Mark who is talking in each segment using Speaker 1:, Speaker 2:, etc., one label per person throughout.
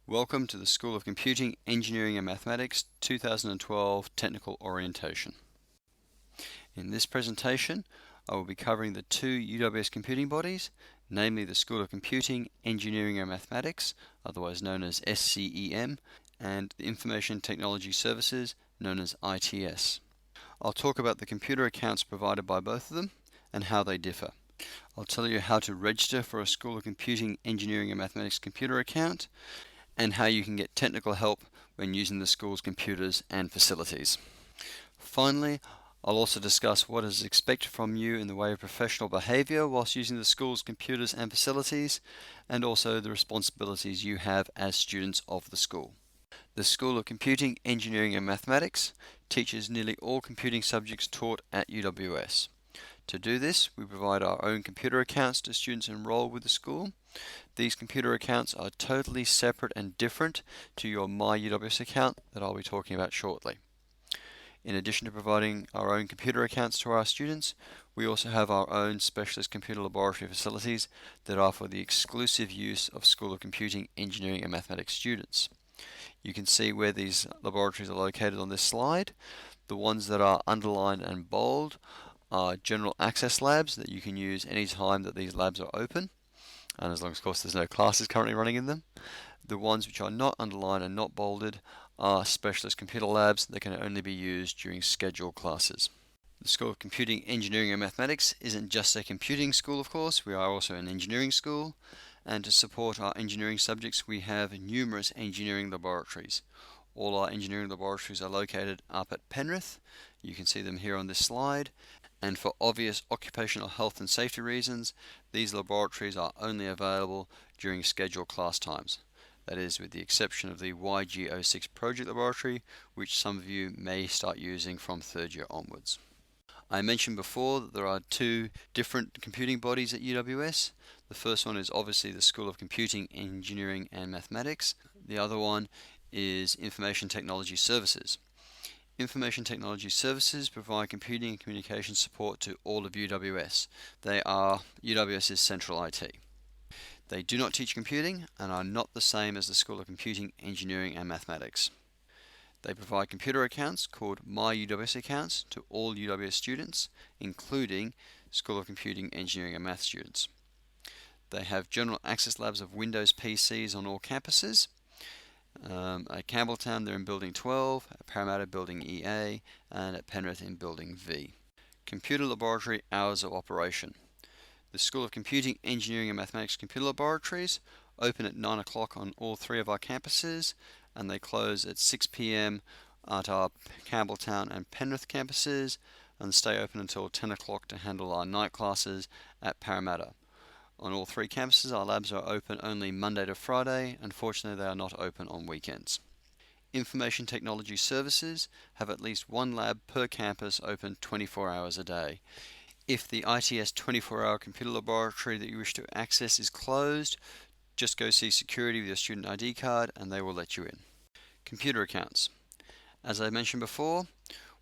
Speaker 1: Welcome to the School of Computing, Engineering and Mathematics 2012 Technical Orientation. In this presentation, I will be covering the two UWS computing bodies, namely the School of Computing, Engineering and Mathematics, otherwise known as SCEM, and the Information Technology Services, known as ITS. I'll talk about the computer accounts provided by both of them and how they differ. I'll tell you how to register for a School of Computing, Engineering and Mathematics computer account, and how you can get technical help when using the school's computers and facilities. Finally, I'll also discuss what is expected from you in the way of professional behaviour whilst using the school's computers and facilities, and also the responsibilities you have as students of the school. The School of Computing, Engineering and Mathematics teaches nearly all computing subjects taught at UWS. To do this, we provide our own computer accounts to students enrolled with the school. These computer accounts are totally separate and different to your My UWS account that I'll be talking about shortly. In addition to providing our own computer accounts to our students, we also have our own specialist computer laboratory facilities that are for the exclusive use of School of Computing, Engineering and Mathematics students. You can see where these laboratories are located on this slide. The ones that are underlined and bold are general access labs that you can use any time that these labs are open, and as long as, of course, there's no classes currently running in them. The ones which are not underlined and not bolded are specialist computer labs that can only be used during scheduled classes. The School of Computing, Engineering and Mathematics isn't just a computing school, of course. We are also an engineering school, and to support our engineering subjects we have numerous engineering laboratories. All our engineering laboratories are located up at Penrith. You can see them here on this slide. And for obvious occupational health and safety reasons, these laboratories are only available during scheduled class times. That is, with the exception of the YG06 project laboratory, which some of you may start using from third year onwards. I mentioned before that there are two different computing bodies at UWS. The first one is obviously the School of Computing, Engineering and Mathematics. The other one is Information Technology Services. Information Technology Services provide computing and communication support to all of UWS. They are UWS's central IT. They do not teach computing and are not the same as the School of Computing, Engineering and Mathematics. They provide computer accounts called My UWS accounts to all UWS students, including School of Computing, Engineering and Math students. They have general access labs of Windows PCs on all campuses. At Campbelltown they're in Building 12, at Parramatta Building EA, and at Penrith in Building V. Computer Laboratory Hours of Operation. The School of Computing, Engineering and Mathematics computer laboratories open at 9 o'clock on all three of our campuses, and they close at 6 p.m. at our Campbelltown and Penrith campuses, and stay open until 10 o'clock to handle our night classes at Parramatta. On all three campuses, our labs are open only Monday to Friday. Unfortunately, they are not open on weekends. Information Technology Services have at least one lab per campus open 24 hours a day. If the ITS 24-hour computer laboratory that you wish to access is closed, just go see security with your student ID card and they will let you in. Computer accounts. As I mentioned before,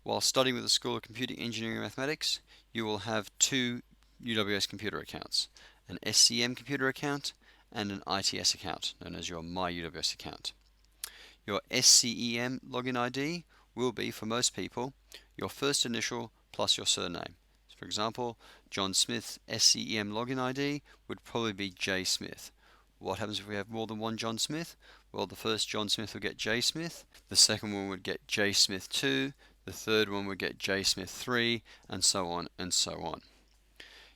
Speaker 1: while studying with the School of Computing, Engineering and Mathematics, you will have two UWS computer accounts, an SCEM computer account and an ITS account, known as your My UWS account. Your SCEM login ID will be, for most people, your first initial plus your surname. For example, John Smith's SCEM login ID would probably be J Smith. What happens if we have more than one John Smith? Well, the first John Smith will get J Smith, the second one would get J Smith 2, the third one would get J Smith 3, and so on and so on.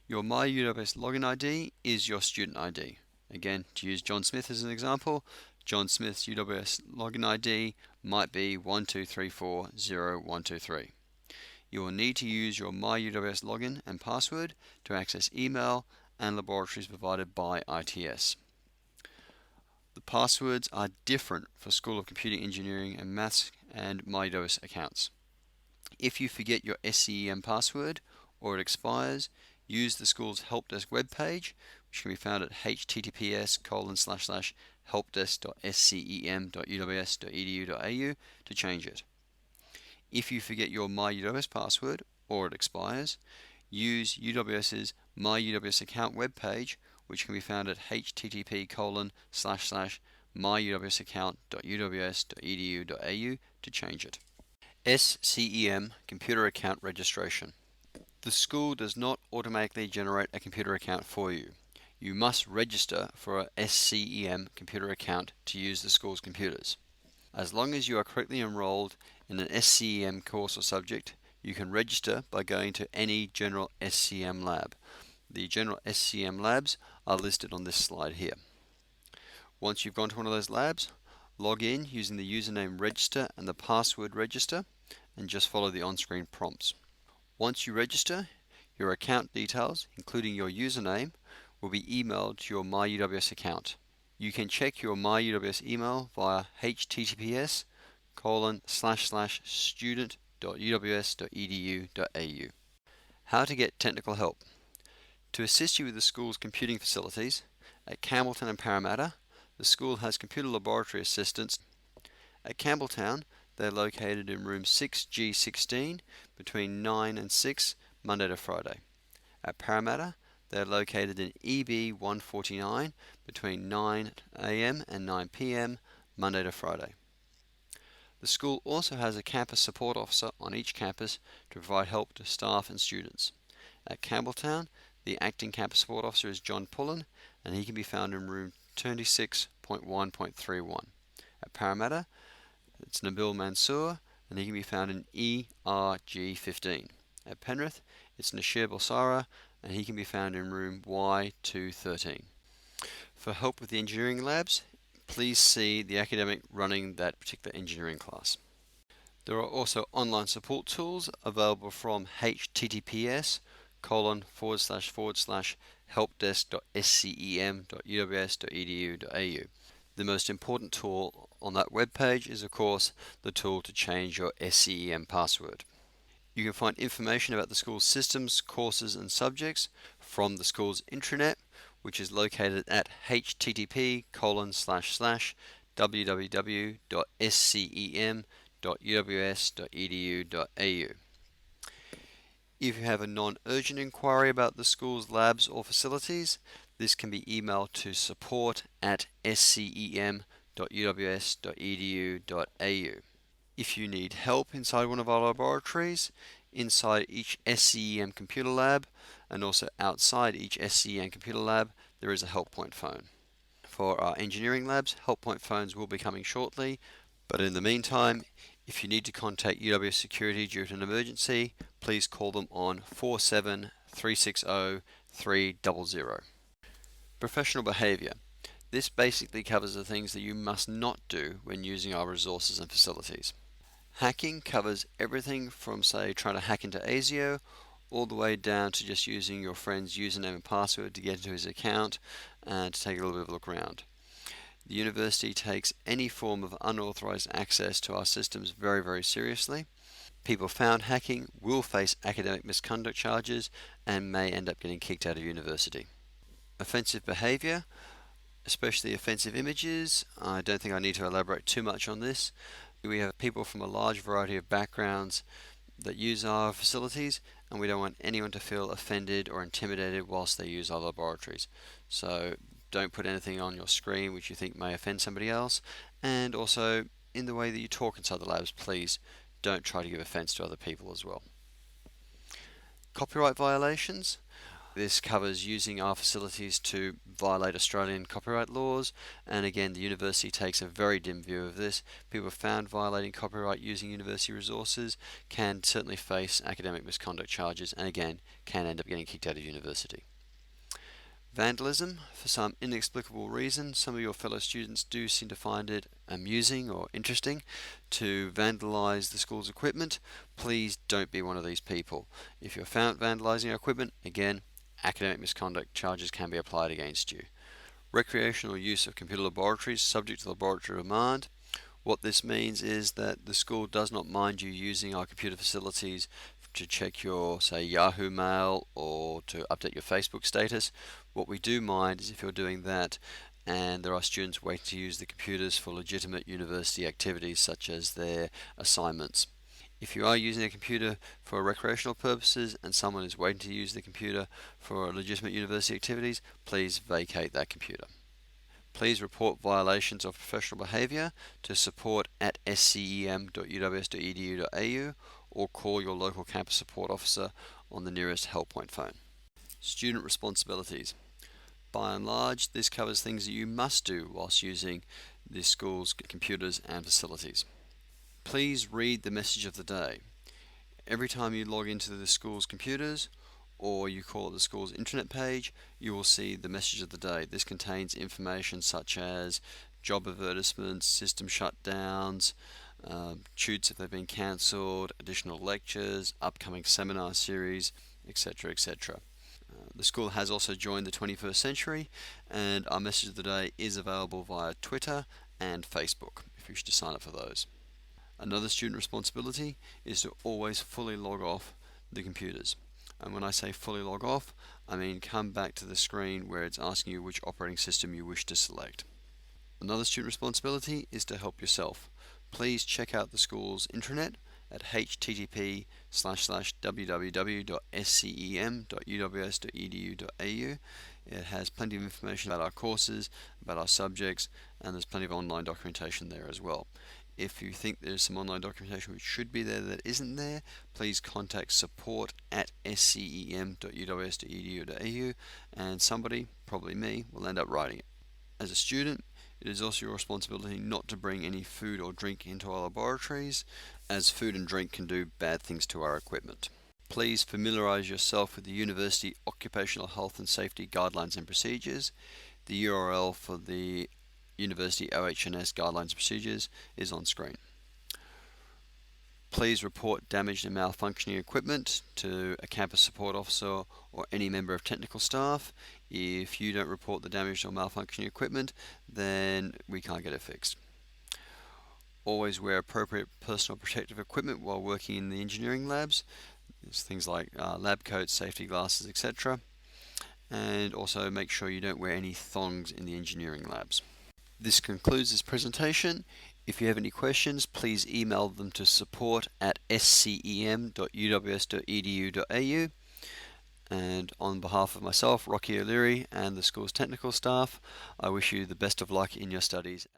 Speaker 1: Your My UWS login ID is your student ID. Again, to use John Smith as an example, John Smith's UWS login ID might be 123400123. You will need to use your My UWS login and password to access email and laboratories provided by ITS. The passwords are different for School of Computing, Engineering and Maths and My UWS accounts. If you forget your SCEM password or it expires, use the school's help desk webpage, which can be found at https://helpdesk.scem.uws.edu.au to change it. If you forget your My UWS password or it expires, use UWS's My UWS account webpage, which can be found at http:// myuwsaccount.uws.edu.au to change it. SCEM Computer Account Registration. The school does not automatically generate a computer account for you. You must register for a SCEM computer account to use the school's computers. As long as you are correctly enrolled in an SCEM course or subject, you can register by going to any general SCEM lab. The general SCEM labs are listed on this slide here. Once you've gone to one of those labs, log in using the username register and the password register, and just follow the on-screen prompts. Once you register, your account details, including your username, will be emailed to your MyUWS account. You can check your MyUWS email via https://student.uws.edu.au. How to get technical help. To assist you with the school's computing facilities, at Campbelltown and Parramatta, the school has computer laboratory assistants. At Campbelltown, they're located in room 6G16 between 9 and 6, Monday to Friday. At Parramatta, they're located in EB149 between 9 a.m. and 9 p.m. Monday to Friday. The school also has a campus support officer on each campus to provide help to staff and students. At Campbelltown, the acting campus support officer is John Pullen, and he can be found in room 26.1.31. At Parramatta, it's Nabil Mansour, and he can be found in ERG15. At Penrith, it's Nashir Bolsara, and he can be found in room Y213. For help with the engineering labs, please see the academic running that particular engineering class. There are also online support tools available from https://helpdesk.scem.uws.edu.au. The most important tool on that webpage is, of course, the tool to change your SCEM password. You can find information about the school's systems, courses and subjects from the school's intranet, which is located at http://www.scem.uws.edu.au. If you have a non-urgent inquiry about the school's labs or facilities, this can be emailed to support@scem.uws.edu.au. If you need help inside one of our laboratories, inside each SCEM computer lab, and also outside each SCEM computer lab, there is a help point phone. For our engineering labs, help point phones will be coming shortly, but in the meantime, if you need to contact UWS Security due to an emergency, please call them on 47 360 300. Professional behaviour. This basically covers the things that you must not do when using our resources and facilities. Hacking covers everything from, say, trying to hack into ASIO, all the way down to just using your friend's username and password to get into his account and to take a little bit of a look around. The university takes any form of unauthorized access to our systems very, very seriously. People found hacking will face academic misconduct charges and may end up getting kicked out of university. Offensive behavior, especially offensive images, I don't think I need to elaborate too much on this. We have people from a large variety of backgrounds that use our facilities, and we don't want anyone to feel offended or intimidated whilst they use our laboratories. So don't put anything on your screen which you think may offend somebody else, and also in the way that you talk inside the labs, please don't try to give offence to other people as well. Copyright violations. This covers using our facilities to violate Australian copyright laws, and again the university takes a very dim view of this. People found violating copyright using university resources can certainly face academic misconduct charges, and again can end up getting kicked out of university. Vandalism. For some inexplicable reason, some of your fellow students do seem to find it amusing or interesting to vandalize the school's equipment. Please don't be one of these people. If you're found vandalizing our equipment, again, academic misconduct charges can be applied against you. Recreational use of computer laboratories subject to laboratory demand. What this means is that the school does not mind you using our computer facilities to check your, say, Yahoo Mail or to update your Facebook status. What we do mind is if you're doing that and there are students waiting to use the computers for legitimate university activities such as their assignments. If you are using a computer for recreational purposes and someone is waiting to use the computer for legitimate university activities, please vacate that computer. Please report violations of professional behaviour to support@scem.uws.edu.au or call your local campus support officer on the nearest helpline phone. Student responsibilities. By and large, this covers things that you must do whilst using the school's computers and facilities. Please read the message of the day. Every time you log into the school's computers or you call it the school's intranet page, you will see the message of the day. This contains information such as job advertisements, system shutdowns, tutes if they've been cancelled, additional lectures, upcoming seminar series, etc. etc. The school has also joined the 21st century, and our message of the day is available via Twitter and Facebook if you wish to sign up for those. Another student responsibility is to always fully log off the computers. And when I say fully log off, I mean come back to the screen where it's asking you which operating system you wish to select. Another student responsibility is to help yourself. Please check out the school's intranet at http://www.scem.uws.edu.au. It has plenty of information about our courses, about our subjects, and there's plenty of online documentation there as well. If you think there's some online documentation which should be there that isn't there, please contact support@scem.uws.edu.au and somebody, probably me, will end up writing it. As a student, it is also your responsibility not to bring any food or drink into our laboratories, as food and drink can do bad things to our equipment. Please familiarise yourself with the University Occupational Health and Safety Guidelines and Procedures. The URL for the University OH&S Guidelines and Procedures is on screen. Please report damaged and malfunctioning equipment to a campus support officer or any member of technical staff. If you don't report the damaged or malfunctioning equipment, then we can't get it fixed. Always wear appropriate personal protective equipment while working in the engineering labs. There's things like lab coats, safety glasses, etc. And also make sure you don't wear any thongs in the engineering labs. This concludes this presentation. If you have any questions, please email them to support@scem.uws.edu.au. And on behalf of myself, Rocky O'Leary, and the school's technical staff, I wish you the best of luck in your studies.